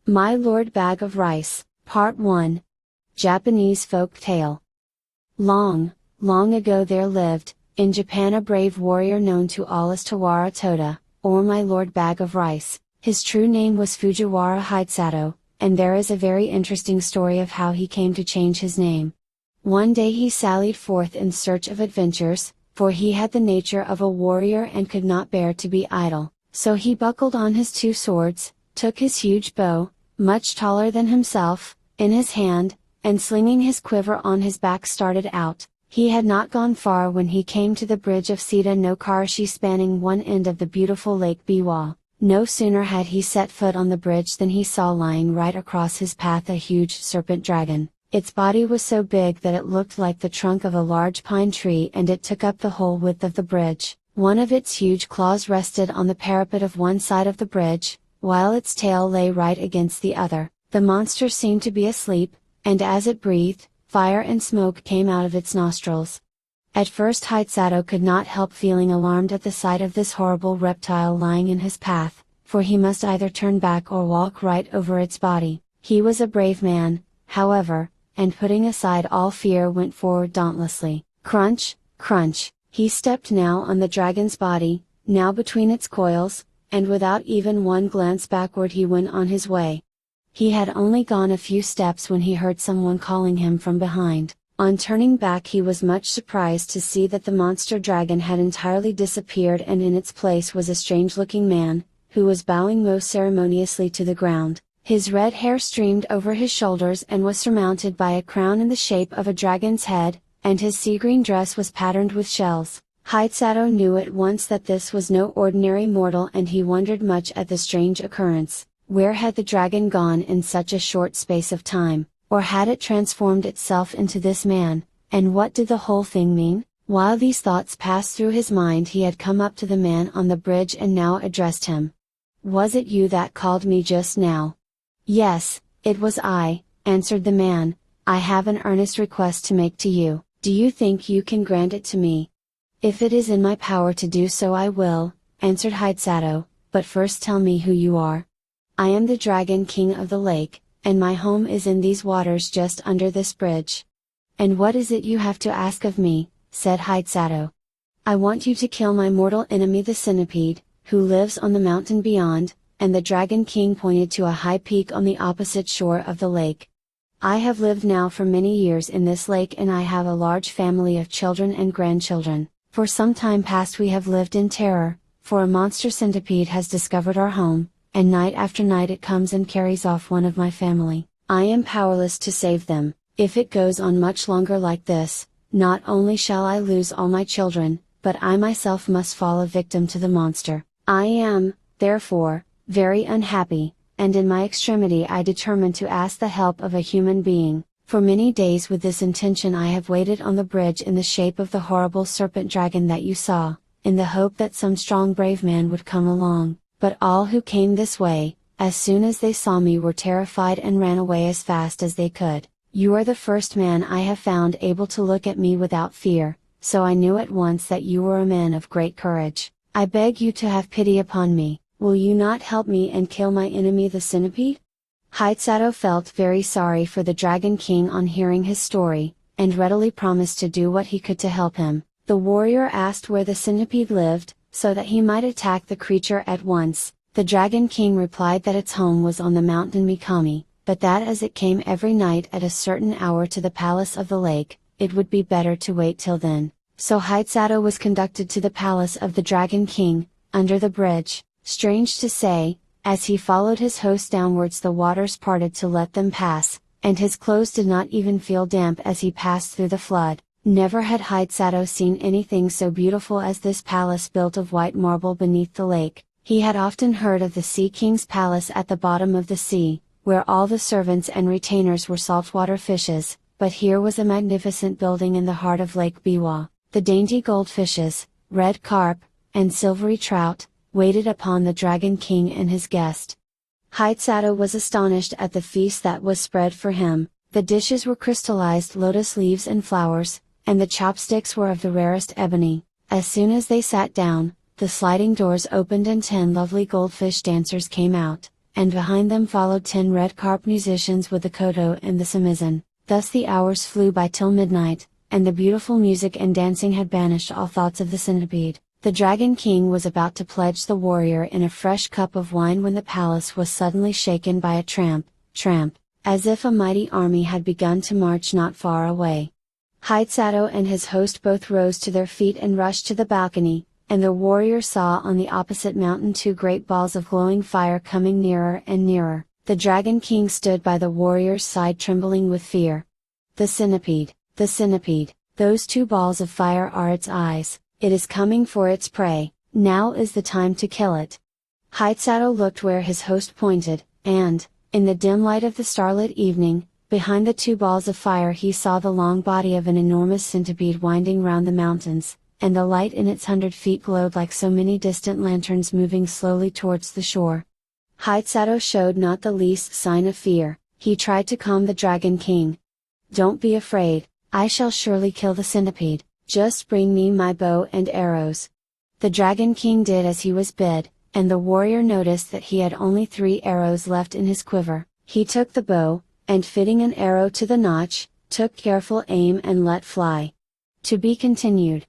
My Lord Bag of Rice, Part 1. Japanese Folk Tale. Long, long ago there lived, in Japan a brave warrior known to all as Tawara Toda, or My Lord Bag of Rice. His true name was Fujiwara Hidesato, and there is a very interesting story of how he came to change his name. One day he sallied forth in search of adventures, for he had the nature of a warrior and could not bear to be idle, so he buckled on his two swords, took his huge bow, much taller than himself, in his hand, and slinging his quiver on his back started out. He had not gone far when he came to the bridge of Sita no Karashi spanning one end of the beautiful Lake Biwa. No sooner had he set foot on the bridge than he saw lying right across his path a huge serpent dragon. Its body was so big that it looked like the trunk of a large pine tree and it took up the whole width of the bridge. One of its huge claws rested on the parapet of one side of the bridge, while its tail lay right against the other. The monster seemed to be asleep, and as it breathed, fire and smoke came out of its nostrils. At first Hidesato could not help feeling alarmed at the sight of this horrible reptile lying in his path, for he must either turn back or walk right over its body. He was a brave man, however, and putting aside all fear went forward dauntlessly. Crunch, crunch, he stepped now on the dragon's body, now between its coils, and without even one glance backward he went on his way. He had only gone a few steps when he heard someone calling him from behind. On turning back he was much surprised to see that the monster dragon had entirely disappeared and in its place was a strange-looking man, who was bowing most ceremoniously to the ground. His red hair streamed over his shoulders and was surmounted by a crown in the shape of a dragon's head, and his sea-green dress was patterned with shells. Hidesato knew at once that this was no ordinary mortal and he wondered much at the strange occurrence. Where had the dragon gone in such a short space of time, or had it transformed itself into this man, and what did the whole thing mean? While these thoughts passed through his mind he had come up to the man on the bridge and now addressed him. "Was it you that called me just now?" "Yes, it was I," answered the man. "I have an earnest request to make to you. Do you think you can grant it to me?" "If it is in my power to do so I will," answered Hidesato, "but first tell me who you are." "I am the Dragon King of the lake, and my home is in these waters just under this bridge." "And what is it you have to ask of me?" said Hidesato. "I want you to kill my mortal enemy the centipede, who lives on the mountain beyond," and the Dragon King pointed to a high peak on the opposite shore of the lake. "I have lived now for many years in this lake and I have a large family of children and grandchildren. For some time past we have lived in terror, for a monster centipede has discovered our home, and night after night it comes and carries off one of my family. I am powerless to save them. If it goes on much longer like this, not only shall I lose all my children, but I myself must fall a victim to the monster. I am, therefore, very unhappy, and in my extremity I determined to ask the help of a human being. For many days with this intention I have waited on the bridge in the shape of the horrible serpent dragon that you saw, in the hope that some strong brave man would come along, but all who came this way, as soon as they saw me were terrified and ran away as fast as they could. You are the first man I have found able to look at me without fear, so I knew at once that you were a man of great courage. I beg you to have pity upon me. Will you not help me and kill my enemy the centipede?" Hidesato felt very sorry for the Dragon King on hearing his story, and readily promised to do what he could to help him. The warrior asked where the centipede lived, so that he might attack the creature at once. The Dragon King replied that its home was on the mountain Mikami, but that as it came every night at a certain hour to the palace of the lake, it would be better to wait till then. So Hidesato was conducted to the palace of the Dragon King, under the bridge. Strange to say, as he followed his host downwards the waters parted to let them pass, and his clothes did not even feel damp as he passed through the flood. Never had Hidesato seen anything so beautiful as this palace built of white marble beneath the lake. He had often heard of the Sea King's palace at the bottom of the sea, where all the servants and retainers were saltwater fishes, but here was a magnificent building in the heart of Lake Biwa. The dainty goldfishes, red carp, and silvery trout, waited upon the Dragon King and his guest. Hidesato was astonished at the feast that was spread for him. The dishes were crystallized lotus leaves and flowers, and the chopsticks were of the rarest ebony. As soon as they sat down, the sliding doors opened and 10 lovely goldfish dancers came out, and behind them followed 10 red carp musicians with the koto and the samisen. Thus the hours flew by till midnight, and the beautiful music and dancing had banished all thoughts of the centipede. The Dragon King was about to pledge the warrior in a fresh cup of wine when the palace was suddenly shaken by a tramp, as if a mighty army had begun to march not far away. Hidesato and his host both rose to their feet and rushed to the balcony, and the warrior saw on the opposite mountain 2 great balls of glowing fire coming nearer and nearer. The Dragon King stood by the warrior's side trembling with fear. The centipede, those 2 balls of fire are its eyes, it is coming for its prey, now is the time to kill it. Hidesato looked where his host pointed, and, in the dim light of the starlit evening, behind the 2 balls of fire he saw the long body of an enormous centipede winding round the mountains, and the light in its 100 feet glowed like so many distant lanterns moving slowly towards the shore. Hidesato showed not the least sign of fear, he tried to calm the Dragon King. "Don't be afraid, I shall surely kill the centipede, just bring me my bow and arrows." The Dragon King did as he was bid, and the warrior noticed that he had only 3 arrows left in his quiver. He took the bow, and fitting an arrow to the notch, took careful aim and let fly. To be continued.